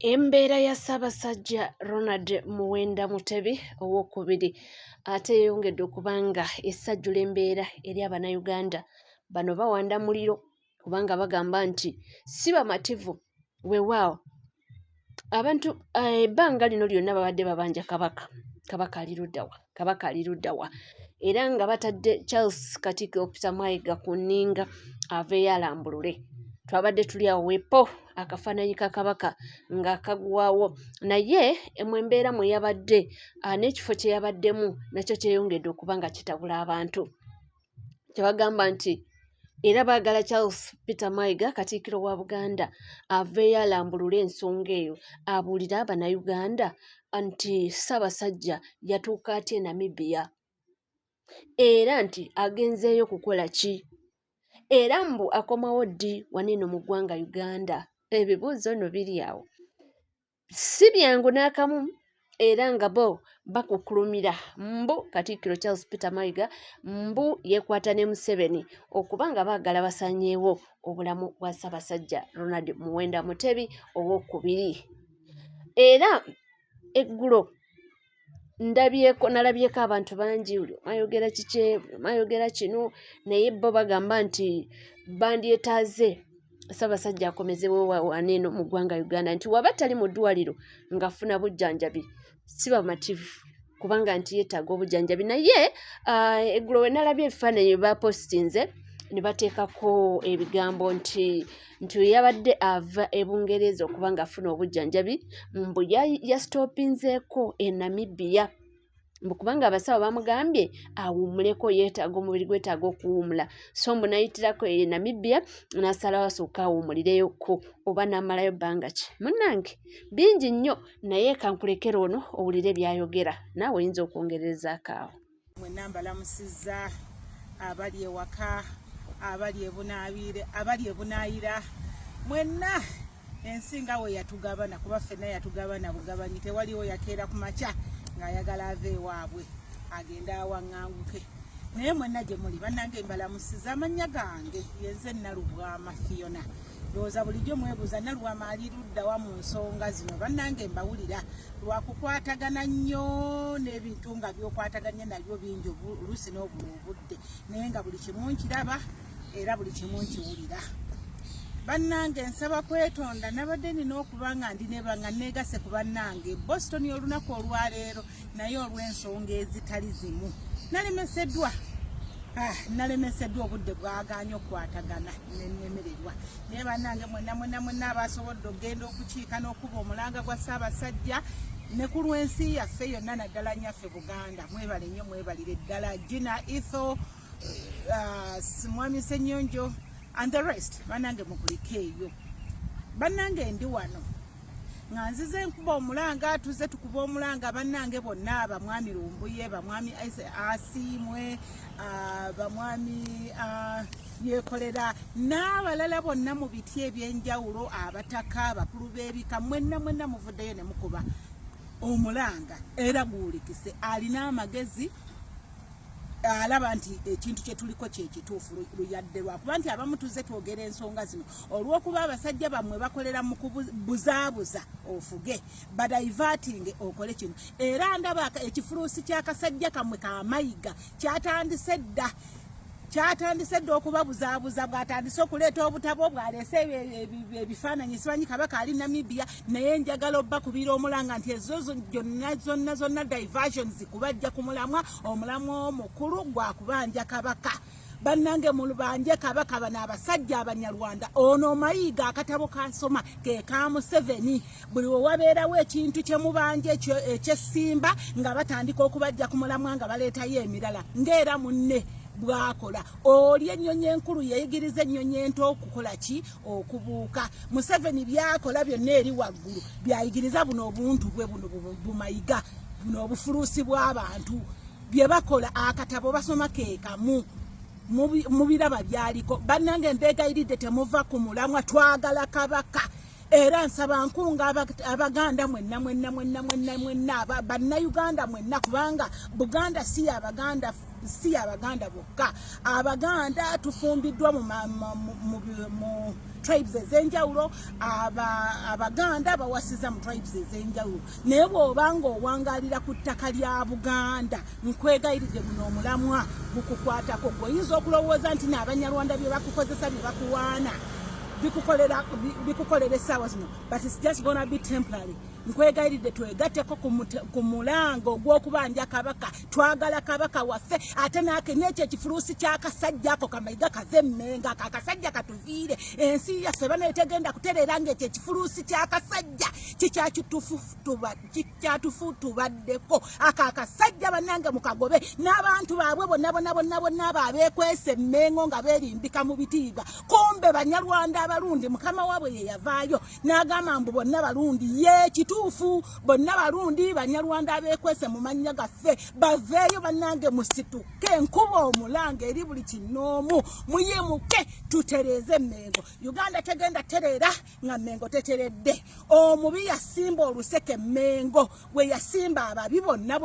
Embeera ya Ssaabasajja Ronald Muwenda Mutebi ow'okubiri ate yeeyongedde okubanga essajjula embeera eri Abannayuganda bano bawanda muliro kubanga bagamba nti si bamativu weewaawo abantu ebbanga lino lyonna babadde babanja kabaka ali ludda wa era nga batadde Charles Katikkiro Peter Mayiga ku nninga aveeyo alambulule. Twabadde tuli awo wepo akafaananyi ka kabaka nga kagwawo naye mu embeera mwe yabadde n'ekifo kye yabaddemu nakyo kyeyongedde okuba nga kitabula abantu. Kyebagamba nti era baagala Charles Peter Mayiga Katikkiro wa Buganda aveeyo alambulule ensonga eyo abuulire Abannayuganda nti Ssaabasajja yatuuka atya e Namibia era nti agenzeeyo kukola ki era mbu akomawo ddi wano mu ggwanga Uganda. Ebibuuzo nno biri awo si byangu n'akamu era nga bo bakukulumira mbu Katikkiro Charles Peter Mayiga mbu yeekwata ne Museveni okuba nga baagala basaanyeewo obulamu bwa Ssaabasajja Ronald Muwenda Mutebi ow'okubiri. Era eggulo nalabyeko abantu bangi ayogera kiki ayogera kino naye bo bagamba nti bandyetaaze Ssaabasajja akomezebwe wano eno mu ggwanga Uganda nti waba tali mu ddwaliro ng'afuna bujjanjabi si bamativu kubanga nti yeetaaga obujjanjabi. Naye eggulo we nalabye ebifaananyi bapositinze ne bateekako ebigambo nti yabadde ava e Bungereza okuba ng'afuna obujjanjabi mbu yasitoopinzeeko e Namibia mbu kubanga abasawo bamugambye awummuleko yeetaaga omubiri gwetaaga okuwummula so mbu nayitirako e Namibia n'asalawo asooka awumulireyoko oba n'amalayo bbanga ki. Munnange bingi nnyo naye kankulekera ono owulire by'ayogera naawe oyinza okwongerezaako awo. Mwenna mbalamusizza abali ewaka abali ebunaabiire abali ebunaayira mwenna ensi nga we yatugabana kuba ffenna yatugabana bugabanyi tewaliwo yakeera ku makya ng'ayagala ave ewaabwe agenda awaŋŋanguke naye mwenna gye muli bannange mbalamusiza amannya gange yenze Nalubwama Fiona ndowooza bulijjo mwebuuza Nalubwama ali luddawa mu nsonga zino bannange mbawulira lwakukwatagana nnyo n'ebintu nga by'okwataganye nabyo bingi oluusi n'obula obudde naye nga buli kimu nkiraba era buli kimu nkiwulira. Bannange nsaba kwetonda nabadde nina okuba nga ndineba nga neegase ku bannange Boston olunaku olwaleero naye olw'ensonga ezitali zimu nalemeseddwa obudde bwagaanye okukwatagana nemererwa naye bannange mwenna abasobodde okugenda okukiika n'okuba omulanga gwa Ssaabasajja ne ku lw'ensi yaffe yonna naddala nnyaffe Buganda mwebale nnyo mwebalire ddala Gina Etho Mwami Ssenyonjo and the rest bannange mukulike eyo. Bannange ndi wano nga nzize nkuba omulanga tuze tukuba omulanga bannange bonna bamwami Lumbuye bamwami Asiimwe bamwami Yeekolera n'abalala bonna mu biti ebyenjawulo abataka abakulu b'ebika mwenna muvuddeyo ne mukuba omulanga era guwulikise alina amagezi alaba nti ekintu kye tuliko kye kituufu luyadde lwakuba nti abamu tuze twogera ensonga zino olw'okuba abasajja bammwe bakolera mu kubuzaabuza ofuge badaivatinge okole kino era ndaba ekifuluusi ky'akasajja kammwe ka Mayiga kyatandise dda okubabuzaabuza bw'atandise okuleeta obutabo bw'aleese ebifaananyi simanyi kabaka ali Namibia naye njagala obbakubira omulanga nti ezo zonna diversions kubajja ku mulamwa omulamwa omukulu gwakubanja kabaka. Bannange mulubanje kabaka bano abasajja Abanyarwanda ono Mayiga akatabo kasoma ke ka Museveni buli wabeerawo ekintu kye mubanje eky'essimba nga batandika okubajja ku mulamwa nga baleetayo emirala ng'era munne bwakola oli ennyonyi enkulu yeyigiriza ennyonyi ento okukola ki okubuuka. Museveni byakola byonna eri waggulu byayigiriza buno obuntu bwe buno bumayiga buno obufuluusi bw'abantu bye bakola akatabo basoma keekamu mubiraba byaliko. Bannange mbeegayiridde temuva ku mulamwa twagala kabaka era nsaba nkunga abaganda mwenna bannayuganda mwenna kubanga Buganda si abaganda bokka. Abaganda tufumbiddwa mu tribes ezenjawulo, abaganda bawasiza mu tribes ezenjawulo. Naye bw'obanga owangalira ku ttaka lya Buganda, nkwegayiride buno omulamwa gukukwatako. Oyinza okulowooza nti n'Abanyarwanda bye bakukozesa bye bakuwaana bikukolera essaawa zino, but it's just gonna be temporary. Nkwegayiride twegatteko ku mulango ogw'okubanja kabaka, twagala kabaka waffe, ate n'ekyo ekifuluusi ky'akasajja ako Kamayiga Kazemmenga, akasajja katuviire. Ensi yaffe baneetegenda kutereera ng'ekyo ekifuluusi ky'akasajja kikyatufuutubaddeko. Ako akasajja bannange mukagobe, n'abantu baabwe bonna abeekwese Mmengo nga beerimbika mu bitiibwa. Kumbe Banyarwanda abalundi, Mukama waabwe ye yavaayo n'agamba mbu bonna balundi. Kituufu, bonna balundi, Banyarwanda abeekwese mu mannya gaffe baveeyo bannange, musituke enkuba omulanga eri buli kinoomu, muyimuke tutereeze Mmengo. Uganda tegenda tereera nga Mmengo teteredde. Omubi yasimba oluseke Mmengo, we yasimba ababi bonna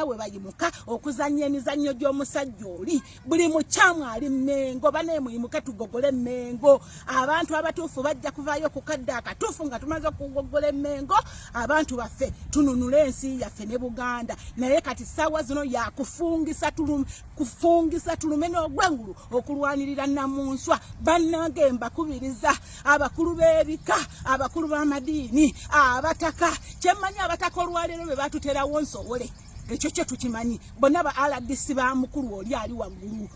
we bayimuka okuzannya emizannyo gy'omusajja oli. Buli mukyamu ali Mmengo, baneemuyimuke tugogole Mmengo. Abantu abatuufu bajja kuvaayo ku kadde akatuufu nga tumaze okugogola Mmengo. Abantu baffe tununule ensi yaffe ne Buganda. Naye kati ssaawa zino yakufungisa tulume n'ogwengulu okulwanirira Namunswa. Bannange mbakubiriza abakulu b'ebika, abakulu b'amadiini, abataka. Kyemmanyi abataka olwaleero be batuterawo Nsowole, ekyo kye tukimanyi. Bonna ba RDC ba mukulu oli ali waggulu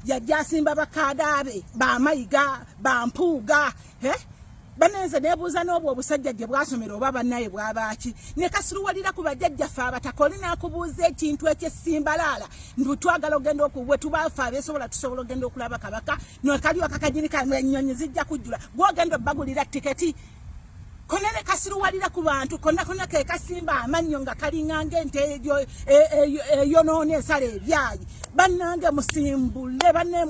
yajja asimba bakadaabe, Bamayiga, Bampuuga. Banenze nebuuza n'obwo obusajja gye bwasomera oba bannaye bw'abaaki. Ne kasiruwalira ku bajjajjaffe abataka oli n'akubuuza ekintu eky'essimbalaala. Twagala ogenda okuwe tubaafe abeesobola tusobola ogenda okulaba kabaka. Kaliwo akakanyini ennyonyi zijja kujjula. Gw'ogenda obbagulira tiketi. Konene kasiruwalira ku bantu konna ke kasimba amannyo nga kalinga ng'ente eyonoona ensala ebyayi. Bannange musimbule, bane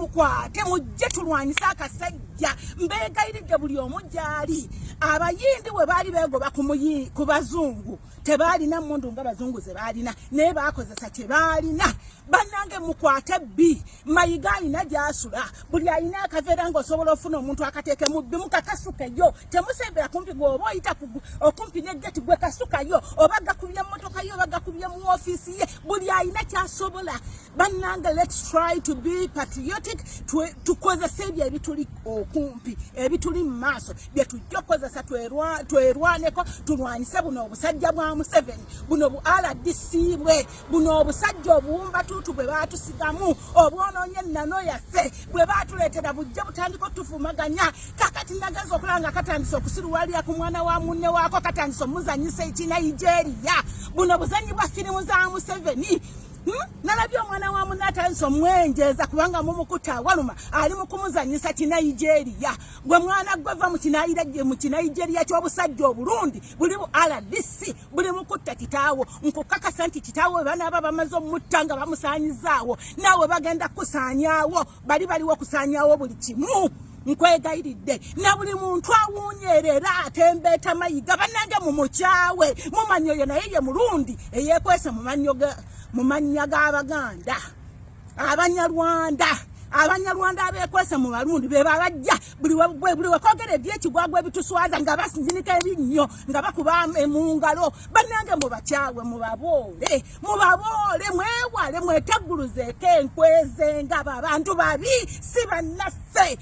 mukwate mujje tulwanyisa akasajja. Mbeegayiridde buli omu gy'ali. Abayindi we baali beegoba ku bazungu tebaalina mmundu nga bazungu ze baalina, naye baakozesa kye baalina. Bannange mukwate bbi. Mayiga alina gy'asula, buli alina akaveera ng'osobola ofuna omuntu akateeke mu bbi mukakasukeyo. Temusembera kumpi gw'oba oyita okumpi n'eggeti gwe kasukayo, oba gakubye mmotoka ye oba gakubye mu ofiisi ye. Buli alina ky'asobola. Bannange, let's try to be patriotic. Tukozesa ebyo ebituli okumpi, ebituli mu maaso bye tujja okukozesa twerwaneko, tulwanyise buno obusajja bwa Museveni, buno bu RDC bwe, buno obusajja obuwumbatuutu bwe baatusigamu, obwonoonye ennano yaffe bwe baatuleetera bujja butandika otufumaganya. Kakati nagaza okulanga katandisa okusiruwalira ku mwana wa munne waako, katandisa omuzanyisa ekinigeria. Buno buzanyi bwa firimu za Museveni. Nalabye omwana wa munne atandisa omwenjeeza kubanga mumukuta awaluma ali mu kumuzanyisa kinigeria. Gwe mwana gweva mu kinigeria ky'obusajja obulundi buli mu RDC, buli mukutta kitaawo. Nkukakasa nti kitaawo banaaba bamaze omutta nga bamusaanyizaawo, naawe bagenda kusaanyaawo. Baliwo kusaanyaawo buli kimu. Nkwegayiridde na buli muntu awunyerera atembeeta Mayiga. Bannange mumukyawe, mumanyi oyo naye ye mulundi eyeekwese mu mannya g'Abaganda. Abanyarwanda abeekwese mu balundi be babajja buli wekogeredde ekigwagwa ebituswaza nga basinzinika ebinnyo nga bakuba mu ngalo. Bannange mubakyawe, mubaboole, mwewale, mwetegguluzeeko enkweze nga abantu babi si bannaffe.